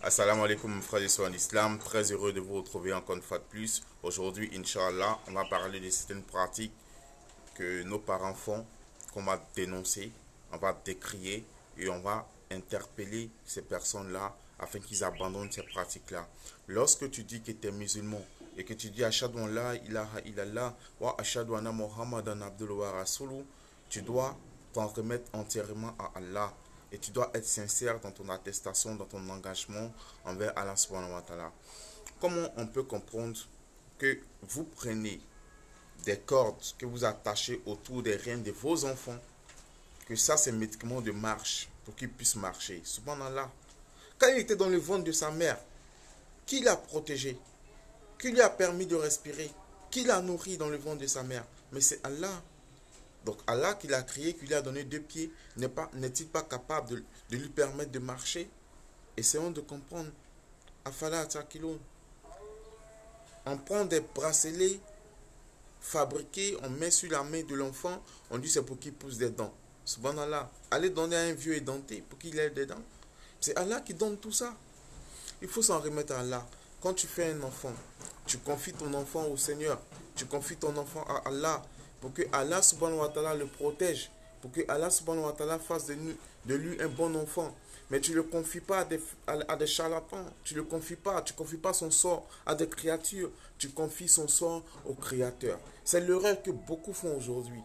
Assalamu alaikum frères et sœurs en islam, très heureux de vous retrouver encore une fois de plus. Aujourd'hui, Inch'Allah, on va parler de certaines pratiques que nos parents font, qu'on va dénoncer, on va décrier et on va interpeller ces personnes-là afin qu'ils abandonnent ces pratiques-là. Lorsque tu dis que tu es musulman et que tu dis Ashhadu an la ilaha illallah wa ashhadu anna Muhammadan abduhu wa rasuluhu, tu dois t'en remettre entièrement à Allah. Et tu dois être sincère dans ton attestation, dans ton engagement envers Allah subhanahu wa ta'ala. Comment on peut comprendre que vous prenez des cordes que vous attachez autour des reins de vos enfants, que ça c'est un médicament de marche pour qu'ils puissent marcher. Subhanallah. Quand il était dans le ventre de sa mère, qui l'a protégé? Qui lui a permis de respirer? Qui l'a nourri dans le ventre de sa mère? Mais c'est Allah. Donc Allah qui l'a créé, qui lui a donné deux pieds, n'est-il pas capable de lui permettre de marcher? Essayons de comprendre. Afala Taqilun. On prend des bracelets fabriqués, on met sur la main de l'enfant, on dit c'est pour qu'il pousse des dents. Subhanallah. Allez donner à un vieux édenté pour qu'il ait des dents. C'est Allah qui donne tout ça. Il faut s'en remettre à Allah. Quand tu fais un enfant, tu confies ton enfant au Seigneur. Tu confies ton enfant à Allah. Pour que Allah subhanahu wa ta'ala le protège. Pour que Allah subhanahu wa ta'ala fasse de lui un bon enfant. Mais tu ne le confies pas à des charlatans. Tu ne le confies pas. Tu ne confies pas son sort à des créatures. Tu confies son sort au Créateur. C'est l'erreur que beaucoup font aujourd'hui.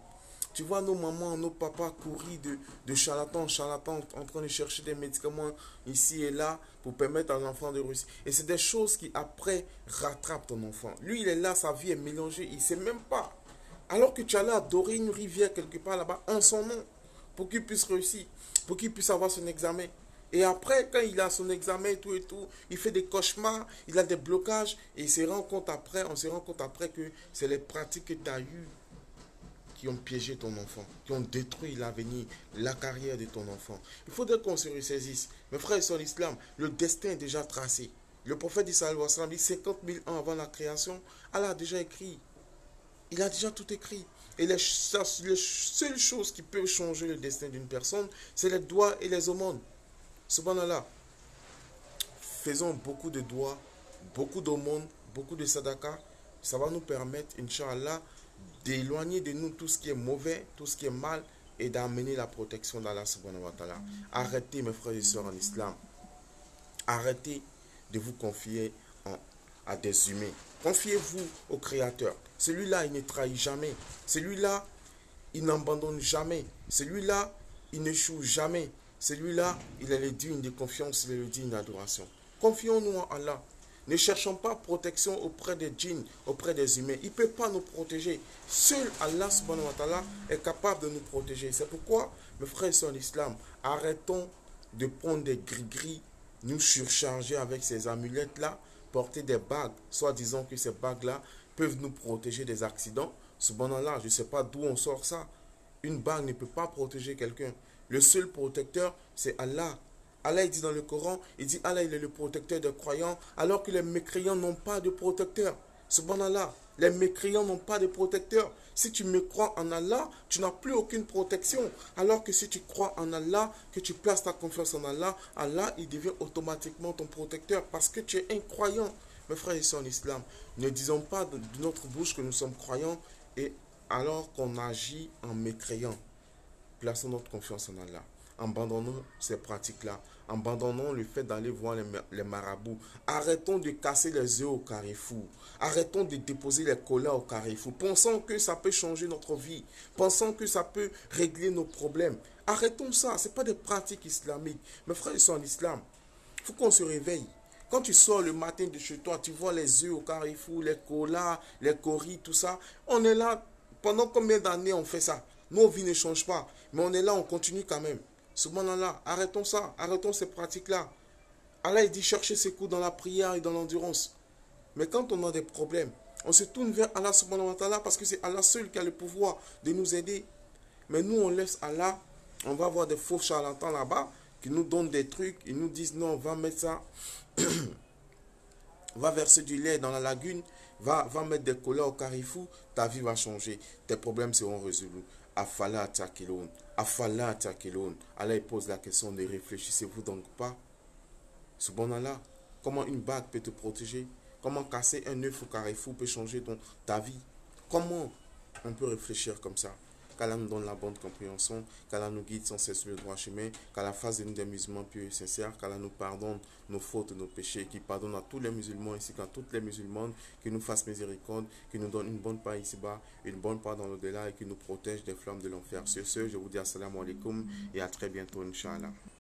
Tu vois nos mamans, nos papas courir de charlatan en charlatan en train de chercher des médicaments ici et là pour permettre à l'enfant de réussir. Et c'est des choses qui après rattrapent ton enfant. Lui, il est là, sa vie est mélangée, il ne sait même pas. Alors que tu allais adorer une rivière quelque part là-bas en son nom pour qu'il puisse réussir, pour qu'il puisse avoir son examen. Et après, quand il a son examen et tout, il fait des cauchemars, il a des blocages et on se rend compte après que c'est les pratiques que tu as eues qui ont piégé ton enfant, qui ont détruit l'avenir, la carrière de ton enfant. Il faudrait qu'on se ressaisisse. Mes frères et sœurs l'islam, le destin est déjà tracé. Le prophète Isa dit 50 000 ans avant la création, Allah a déjà écrit. Il a déjà tout écrit. Et les seules choses qui peuvent changer le destin d'une personne, c'est les doigts et les aumônes. Subhanallah. Faisons beaucoup de doigts, beaucoup d'aumônes, beaucoup de sadaka. Ça va nous permettre, Inch'Allah, d'éloigner de nous tout ce qui est mauvais, tout ce qui est mal et d'amener la protection d'Allah subhanahu wa ta'ala. Arrêtez mes frères et sœurs en islam. Arrêtez de vous confier à des humains. Confiez-vous au Créateur. Celui-là, il ne trahit jamais. Celui-là, il n'abandonne jamais. Celui-là, il n'échoue jamais. Celui-là, il est le digne de confiance, il est le digne d'adoration. Confions-nous en Allah. Ne cherchons pas protection auprès des djinns, auprès des humains. Il ne peut pas nous protéger. Seul Allah subhanahu wa ta'ala est capable de nous protéger. C'est pourquoi, mes frères et sœurs en islam, arrêtons de prendre des gris-gris, nous surcharger avec ces amulettes-là, porter des bagues, soit disant que ces bagues-là peuvent nous protéger des accidents. Subhanallah, je ne sais pas d'où on sort ça. Une bague ne peut pas protéger quelqu'un. Le seul protecteur, c'est Allah. Allah il dit dans le Coran, il dit Allah il est le protecteur des croyants, alors que les mécréants n'ont pas de protecteur. Subhanallah, les mécréants n'ont pas de protecteur. Si tu me crois en Allah, tu n'as plus aucune protection. Alors que si tu crois en Allah, que tu places ta confiance en Allah, Allah il devient automatiquement ton protecteur parce que tu es un croyant. Mes frères et sœurs en islam, ne disons pas de notre bouche que nous sommes croyants et alors qu'on agit en mécréant. Plaçons notre confiance en Allah. Abandonnons ces pratiques-là. Abandonnons le fait d'aller voir les marabouts. Arrêtons de casser les œufs au carrefour. Arrêtons de déposer les colas au carrefour. Pensons que ça peut changer notre vie. Pensons que ça peut régler nos problèmes. Arrêtons ça. Ce n'est pas des pratiques islamiques. Mes frères, ils sont en islam. Il faut qu'on se réveille. Quand tu sors le matin de chez toi, tu vois les œufs au carrefour, les colas, les coris, tout ça. On est là. Pendant combien d'années on fait ça? Nos vies ne changent pas. Mais on est là, on continue quand même. Subhanallah, arrêtons ça, arrêtons ces pratiques-là. Allah il dit chercher ses coups dans la prière et dans l'endurance. Mais quand on a des problèmes, on se tourne vers Allah subhanahu wa ta'ala parce que c'est Allah seul qui a le pouvoir de nous aider. Mais nous on laisse Allah, on va voir des faux charlatans là-bas qui nous donnent des trucs, ils nous disent non, va mettre ça, va verser du lait dans la lagune, va mettre des colas au carrefour, ta vie va changer, tes problèmes seront résolus. Afala Taqilun. Afala Taqilun. Allah pose la question, ne réfléchissez-vous donc pas? Subhanallah, comment une bague peut te protéger? Comment casser un œuf au carrefour peut changer ta vie? Comment on peut réfléchir comme ça? Qu'Allah nous donne la bonne compréhension, qu'Allah nous guide sans cesse sur le droit chemin, qu'Allah fasse de nous des musulmans pieux et sincères, qu'Allah nous pardonne nos fautes et nos péchés, qu'il pardonne à tous les musulmans ainsi qu'à toutes les musulmanes, qu'il nous fasse miséricorde, qu'il nous donne une bonne part ici-bas, une bonne part dans l'au-delà et qu'il nous protège des flammes de l'enfer. Sur ce, je vous dis assalamu alaikum et à très bientôt, Inch'Allah.